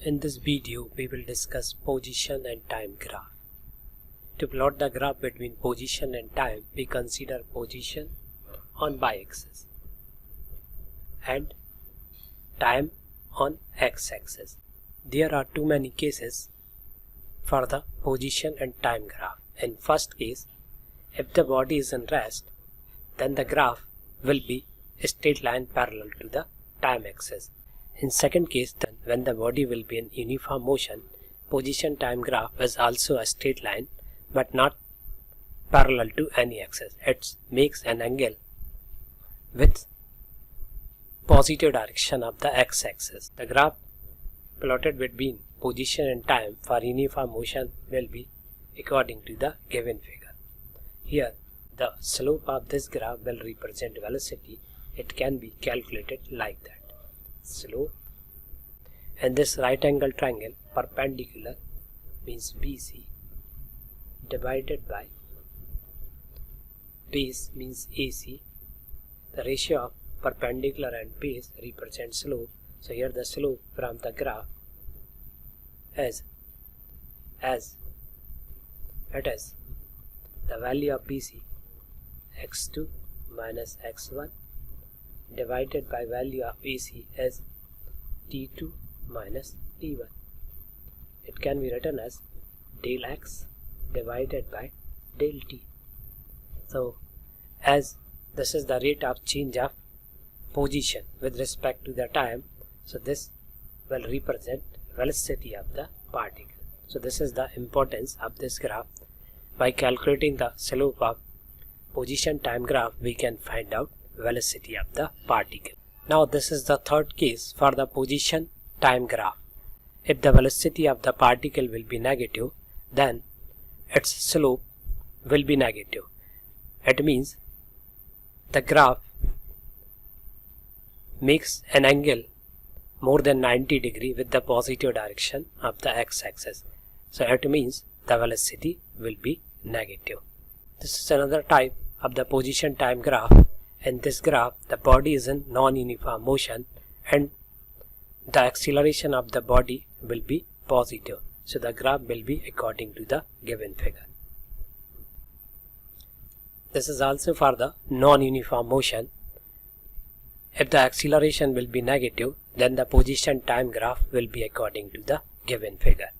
In this video, we will discuss position and time graph. To plot the graph between position and time, we consider position on y-axis and time on x-axis. There are too many cases for the position and time graph. In first case, if the body is in rest, then the graph will be a straight line parallel to the time axis. In second case, then when the body will be in uniform motion, position time graph is also a straight line but not parallel to any axis. It makes an angle with positive direction of the x-axis. The graph plotted between position and time for uniform motion will be according to the given figure. Here, the slope of this graph will represent velocity. It can be calculated like that. Slope and this right angle triangle perpendicular means BC divided by base means AC. The ratio of perpendicular and base represents slope. So here the slope from the graph is as it is the value of BC x2 minus x1 divided by value of AC as T2 minus T1. It can be written as del x divided by del T. So as this is the rate of change of position with respect to the time, so this will represent velocity of the particle. So this is the importance of this graph. By calculating the slope of position time graph, we can find out velocity of the particle. Now this is the third case for the position time graph. If the velocity of the particle will be negative, then its slope will be negative. It means the graph makes an angle more than 90 degree with the positive direction of the x-axis. So it means the velocity will be negative. This is another type of the position time graph. In this graph, the body is in non-uniform motion and the acceleration of the body will be positive. So the graph will be according to the given figure. This is also for the non-uniform motion. If the acceleration will be negative, then the position time graph will be according to the given figure.